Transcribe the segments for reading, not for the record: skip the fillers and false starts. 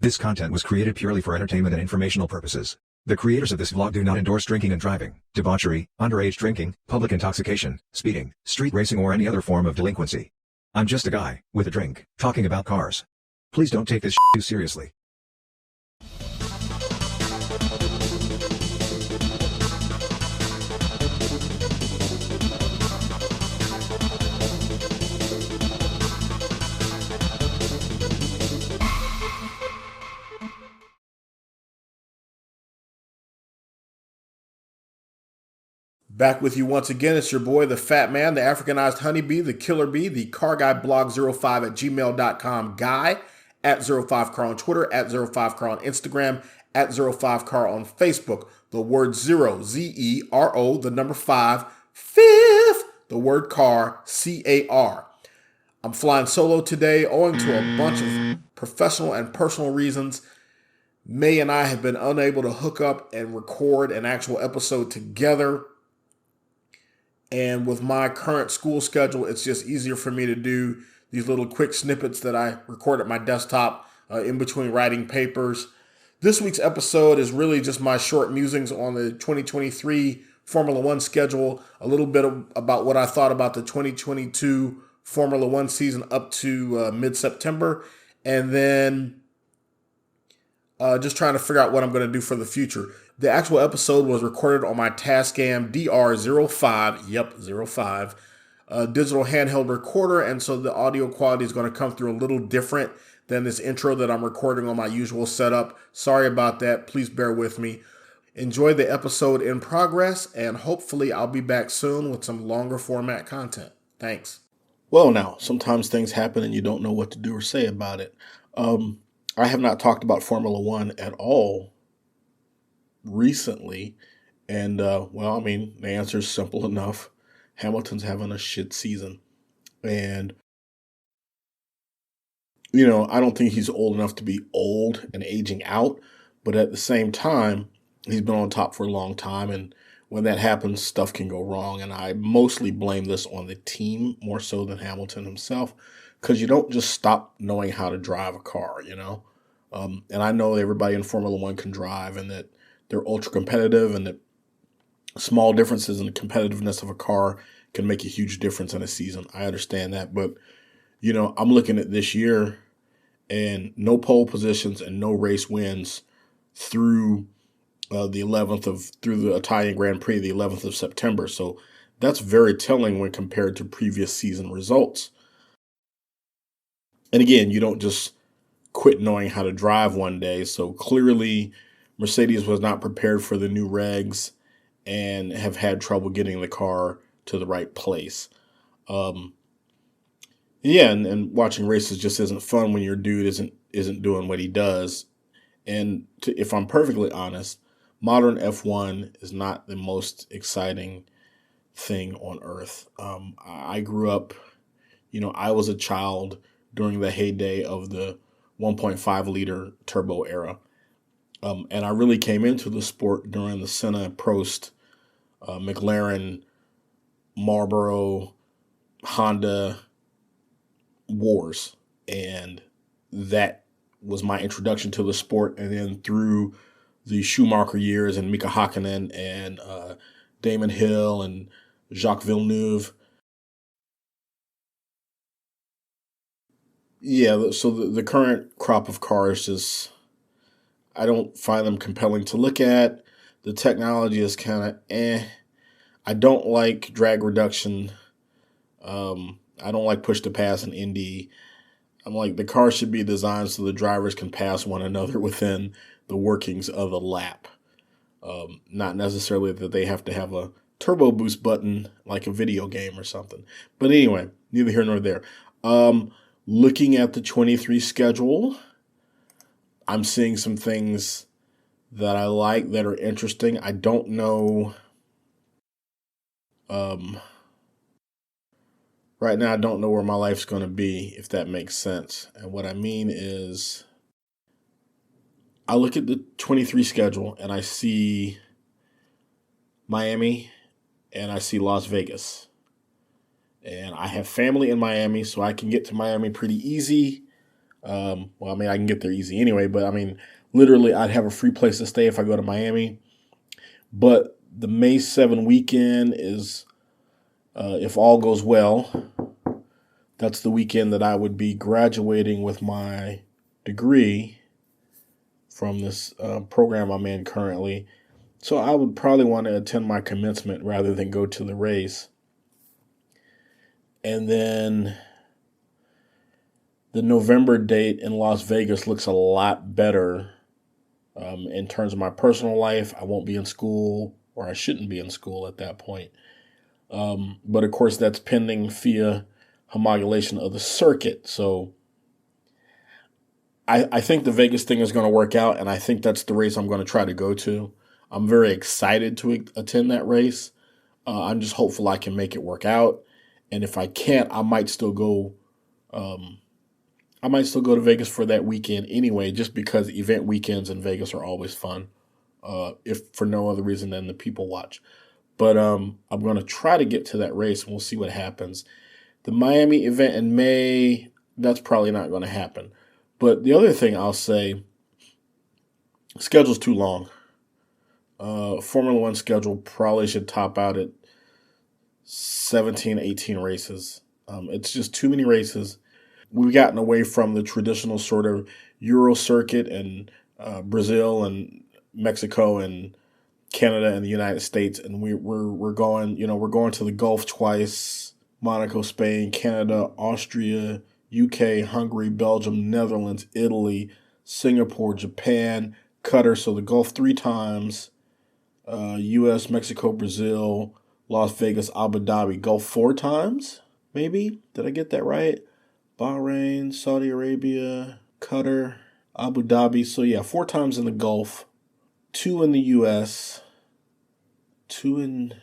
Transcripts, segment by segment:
This content was created purely for entertainment and informational purposes. The creators of this vlog do not endorse drinking and driving, debauchery, underage drinking, public intoxication, speeding, street racing or any other form of delinquency. I'm just a guy, with a drink, talking about cars. Please don't take this too seriously. Back with you once again. It's your boy, the Fat Man, the Africanized Honeybee, the Killer Bee, the Car Guy Blog 05 at gmail.com guy, at 05car on Twitter, at 05car on Instagram, at 05car on Facebook. The word zero, Z-E-R-O, the number 5, fifth, the word car, C-A-R. I'm flying solo today owing to a bunch of professional and personal reasons. May and I have been unable to hook up and record an actual episode together. And with my current school schedule, it's just easier for me to do these little quick snippets that I record at my desktop in between writing papers. This week's episode is really just my short musings on the 2023 Formula One schedule, a little bit about what I thought about the 2022 Formula One season up to mid-September, and then just trying to figure out what I'm going to do for the future. The actual episode was recorded on my Tascam DR05, 05, digital handheld recorder, and so the audio quality is going to come through a little different than this intro that I'm recording on my usual setup. Sorry about that. Please bear with me. Enjoy the episode in progress, and hopefully I'll be back soon with some longer format content. Thanks. Well, now, sometimes things happen and you don't know what to do or say about it. I have not talked about Formula One at all recently. And, the answer is simple enough. Hamilton's having a shit season. And, I don't think he's old enough to be old and aging out. But at the same time, he's been on top for a long time. And when that happens, stuff can go wrong. And I mostly blame this on the team more so than Hamilton himself. Because you don't just stop knowing how to drive a car, And I know everybody in Formula One can drive and that they're ultra competitive and that small differences in the competitiveness of a car can make a huge difference in a season. I understand that. But, I'm looking at this year and no pole positions and no race wins through through the Italian Grand Prix, the 11th of September. So that's very telling when compared to previous season results. And again, you don't just quit knowing how to drive one day. So clearly Mercedes was not prepared for the new regs and have had trouble getting the car to the right place. And watching races just isn't fun when your dude isn't doing what he does. And if I'm perfectly honest, modern F1 is not the most exciting thing on earth. I grew up, I was a child during the heyday of the 1.5 liter turbo era. And I really came into the sport during the Senna, Prost, McLaren, Marlboro, Honda wars. And that was my introduction to the sport. And then through the Schumacher years and Mika Hakkinen and Damon Hill and Jacques Villeneuve. Yeah, so the current crop of cars just, I don't find them compelling to look at. The technology is kind of I don't like drag reduction. I don't like push to pass in Indy. I'm like, the car should be designed so the drivers can pass one another within the workings of a lap. Not necessarily that they have to have a turbo boost button like a video game or something. But anyway, neither here nor there. Looking at the 23 schedule, I'm seeing some things that I like that are interesting. I don't know. Right now, I don't know where my life's going to be, if that makes sense. And what I mean is, I look at the 23 schedule and I see Miami and I see Las Vegas. And I have family in Miami, so I can get to Miami pretty easy. Well, I mean, I can get there easy anyway, but I mean, literally, I'd have a free place to stay if I go to Miami. But the May 7 weekend is, if all goes well, that's the weekend that I would be graduating with my degree from this program I'm in currently. So I would probably want to attend my commencement rather than go to the race. And then the November date in Las Vegas looks a lot better in terms of my personal life. I won't be in school, or I shouldn't be in school at that point. But of course, that's pending FIA homologation of the circuit. So I think the Vegas thing is going to work out, and I think that's the race I'm going to try to go to. I'm very excited to attend that race. I'm just hopeful I can make it work out. And if I can't, I might still go. I might still go to Vegas for that weekend anyway, just because event weekends in Vegas are always fun, if for no other reason than the people watch. But I'm going to try to get to that race, and we'll see what happens. The Miami event in May, that's probably not going to happen. But the other thing I'll say, schedule's too long. Formula One schedule probably should top out at 17, 18 races. It's just too many races. We've gotten away from the traditional sort of Euro circuit and Brazil and Mexico and Canada and the United States, and we're going, we're going to the Gulf twice: Monaco, Spain, Canada, Austria, UK, Hungary, Belgium, Netherlands, Italy, Singapore, Japan, Qatar. So the Gulf 3 times, US, Mexico, Brazil, Las Vegas, Abu Dhabi. Gulf 4 times, maybe? Did I get that right? Bahrain, Saudi Arabia, Qatar, Abu Dhabi. So yeah, 4 times in the Gulf, 2 in the US, 2 in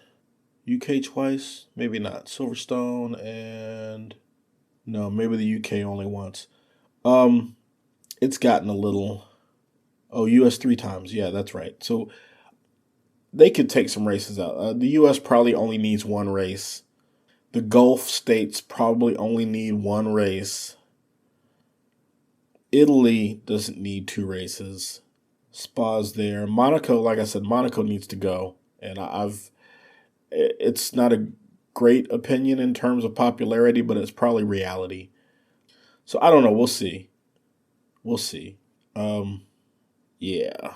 UK twice, maybe not. Silverstone and no, maybe the UK only once. It's gotten a little. Oh, US 3 times. Yeah, that's right. So they could take some races out. The US probably only needs 1 race. The Gulf states probably only need 1 race. Italy doesn't need 2 races. Spa's there. Monaco, like I said, Monaco needs to go. And it's not a great opinion in terms of popularity, but it's probably reality. So I don't know. We'll see. We'll see. Yeah.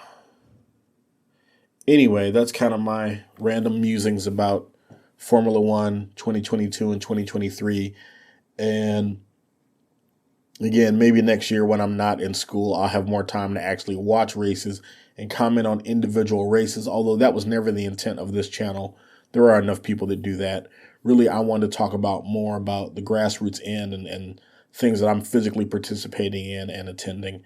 Anyway, that's kind of my random musings about Formula One 2022 and 2023. And again, maybe next year when I'm not in school, I'll have more time to actually watch races and comment on individual races, although that was never the intent of this channel. There are enough people that do that. Really, I want to talk about more about the grassroots end and things that I'm physically participating in and attending.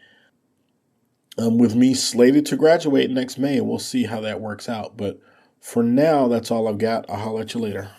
With me slated to graduate next May, we'll see how that works out. But for now, that's all I've got. I'll holler at you later.